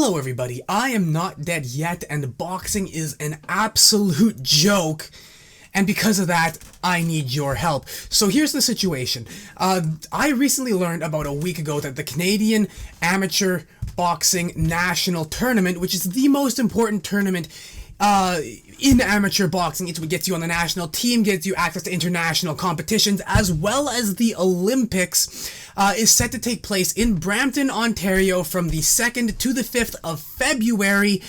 Hello everybody, I am not dead yet, and boxing is an absolute joke, and because of that, I need your help. So here's the situation. I recently learned about a week ago that the Canadian Amateur Boxing National Tournament, which is the most important tournament in amateur boxing, it's what gets you on the national team, gets you access to international competitions, as well as the Olympics, is set to take place in Brampton, Ontario from the 2nd to the 5th of February,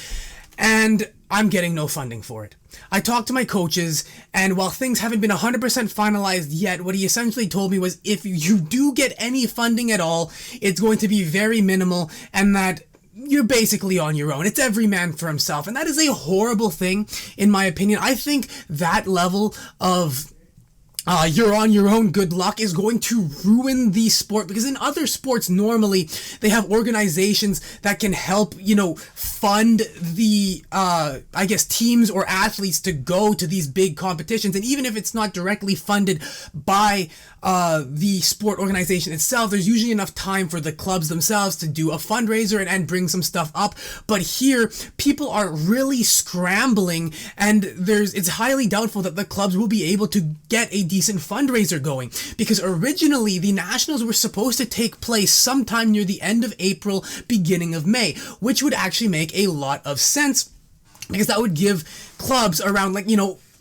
and I'm getting no funding for it. I talked to my coaches, and while things haven't been 100% finalized yet, what he essentially told me was if you do get any funding at all, it's going to be very minimal, and that you're basically on your own. It's every man for himself, and that is a horrible thing, in my opinion. I think that level of you're on your own, good luck, is going to ruin the sport, because in other sports, normally, they have organizations that can help, fund the, teams or athletes to go to these big competitions, and even if it's not directly funded by the sport organization itself, there's usually enough time for the clubs themselves to do a fundraiser and bring some stuff up. But here, people are really scrambling, and it's highly doubtful that the clubs will be able to get a decent fundraiser going, because originally the Nationals were supposed to take place sometime near the end of April, beginning of May, which would actually make a lot of sense, because that would give clubs around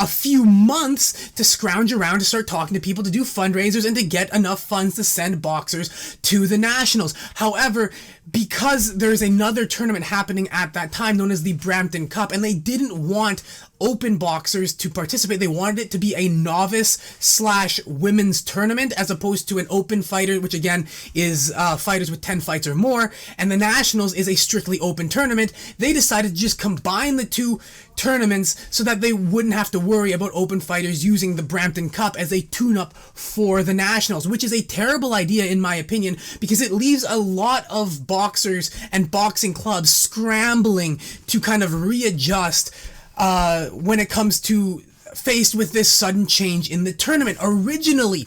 a few months to scrounge around, to start talking to people, to do fundraisers, and to get enough funds to send boxers to the Nationals. However, because there's another tournament happening at that time known as the Brampton Cup, and they didn't want open boxers to participate, they wanted it to be a novice/women's tournament as opposed to an open fighter, which again is fighters with 10 fights or more, and the Nationals is a strictly open tournament. They decided to just combine the two tournaments so that they wouldn't have to worry about open fighters using the Brampton Cup as a tune-up for the Nationals, which is a terrible idea in my opinion, because it leaves a lot of boxers and boxing clubs scrambling to kind of readjust when it comes to faced with this sudden change in the tournament. Originally,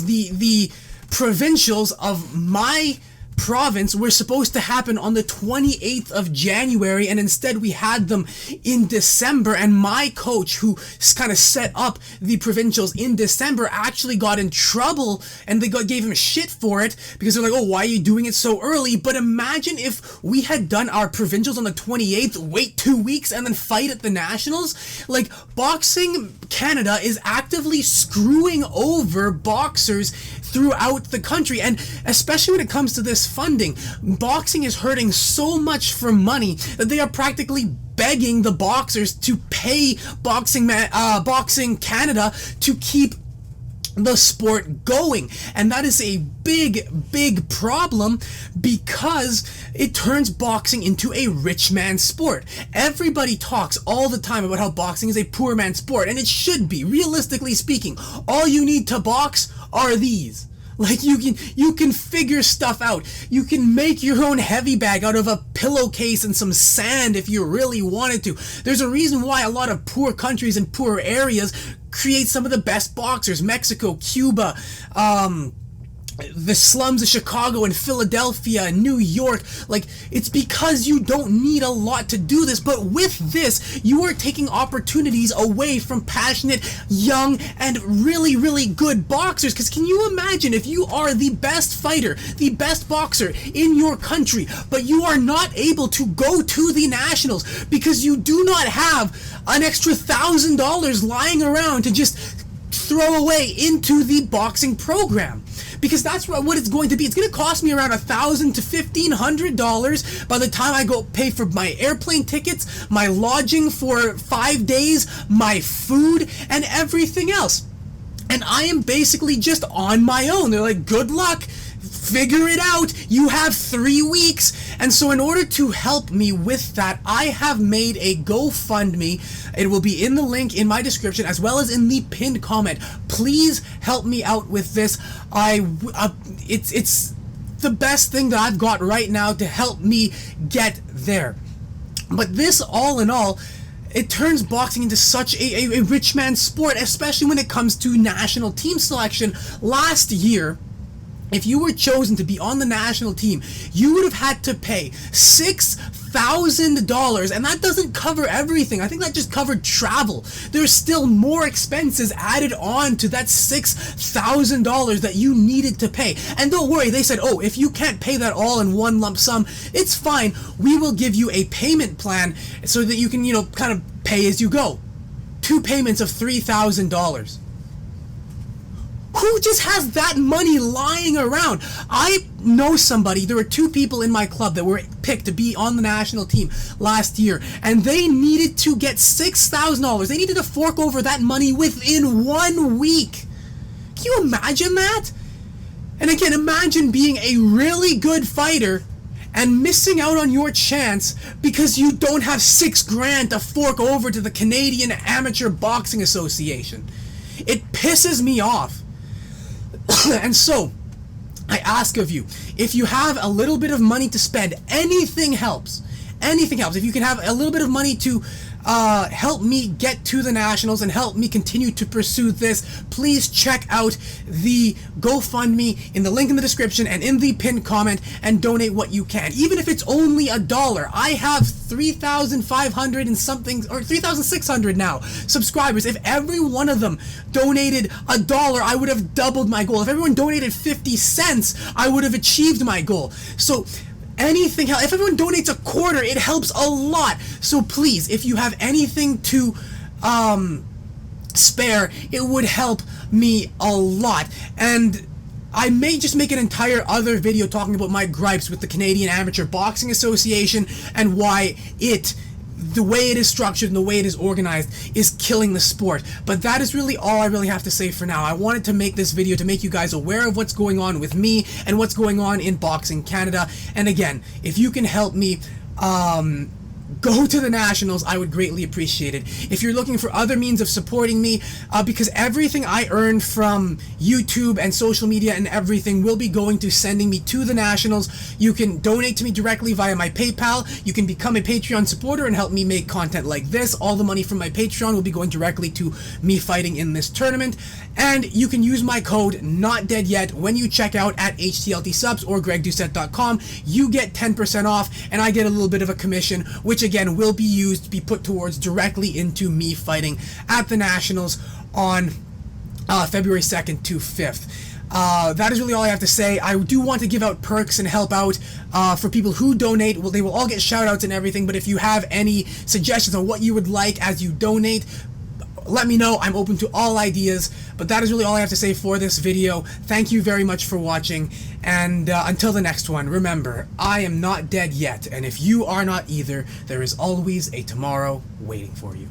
the provincials of my province were supposed to happen on the 28th of January, and instead we had them in December, and my coach, who kind of set up the provincials in December, actually got in trouble, and they gave him shit for it, because they're like, oh, why are you doing it so early? But imagine if we had done our provincials on the 28th, wait 2 weeks, and then fight at the Nationals. Like, Boxing Canada is actively screwing over boxers throughout the country, and especially when it comes to this funding, boxing is hurting so much for money that they are practically begging the boxers to pay Boxing Canada to keep the sport going, and that is a big problem, because it turns boxing into a rich man's sport. Everybody talks all the time about how boxing is a poor man's sport, and it should be. Realistically speaking, all you need to box are these. Like, you can figure stuff out. You can make your own heavy bag out of a pillowcase and some sand if you really wanted to. There's a reason why a lot of poor countries and poor areas create some of the best boxers. Mexico, Cuba, the slums of Chicago and Philadelphia and New York. Like, it's because you don't need a lot to do this, but with this, you are taking opportunities away from passionate, young, and really good boxers. Because can you imagine if you are the best fighter, the best boxer in your country, but you are not able to go to the Nationals because you do not have an extra $1,000 lying around to just throw away into the boxing program? Because that's what it's going to be. It's going to cost me around $1,000 to $1,500 by the time I go pay for my airplane tickets, my lodging for 5 days, my food, and everything else. And I am basically just on my own. They're like, good luck. Figure it out. You have 3 weeks. And so in order to help me with that, I have made a GoFundMe. It will be in the link in my description as well as in the pinned comment. Please help me out with this. It's the best thing that I've got right now to help me get there. But this, all in all, it turns boxing into such a rich man's sport, especially when it comes to national team selection. Last year, if you were chosen to be on the national team, you would have had to pay $6,000, and that doesn't cover everything. I think that just covered travel. There's still more expenses added on to that $6,000 that you needed to pay. And don't worry, they said, oh, if you can't pay that all in one lump sum, it's fine. We will give you a payment plan so that you can, kind of pay as you go. 2 payments of $3,000. Who just has that money lying around? I know somebody. There were 2 people in my club that were picked to be on the national team last year, and they needed to get $6,000. They needed to fork over that money within 1 week. Can you imagine that? And again, imagine being a really good fighter and missing out on your chance because you don't have $6,000 to fork over to the Canadian Amateur Boxing Association. It pisses me off. And so, I ask of you, if you have a little bit of money to spend, anything helps. Anything helps. If you can have a little bit of money to help me get to the Nationals and help me continue to pursue this, please check out the GoFundMe in the link in the description and in the pinned comment and donate what you can. Even if it's only $1. I have 3,500 and something, or 3,600 now, subscribers. If every one of them donated $1, I would have doubled my goal. If everyone donated 50 cents, I would have achieved my goal. So, anything helps. If everyone donates $0.25, it helps a lot. So please, if you have anything to spare, it would help me a lot. And I may just make an entire other video talking about my gripes with the Canadian Amateur Boxing Association and why the way it is structured and the way it is organized is killing the sport. But that is really all I really have to say for now. I wanted to make this video to make you guys aware of what's going on with me and what's going on in Boxing Canada. And again, if you can help me go to the Nationals, I would greatly appreciate it. If you're looking for other means of supporting me, because everything I earn from YouTube and social media and everything will be going to sending me to the Nationals. You can donate to me directly via my PayPal. You can become a Patreon supporter and help me make content like this. All the money from my Patreon will be going directly to me fighting in this tournament. And you can use my code NOTDEADYET when you check out at HTLT Subs or GregDoucette.com. You get 10% off, and I get a little bit of a commission, which again will be used to be put towards directly into me fighting at the Nationals on February 2nd to 5th. That is really all I have to say. I do want to give out perks and help out for people who donate. Well, they will all get shout outs and everything, but if you have any suggestions on what you would like as you donate, let me know. I'm open to all ideas. But that is really all I have to say for this video. Thank you very much for watching. And until the next one, remember, I am not dead yet. And if you are not either, there is always a tomorrow waiting for you.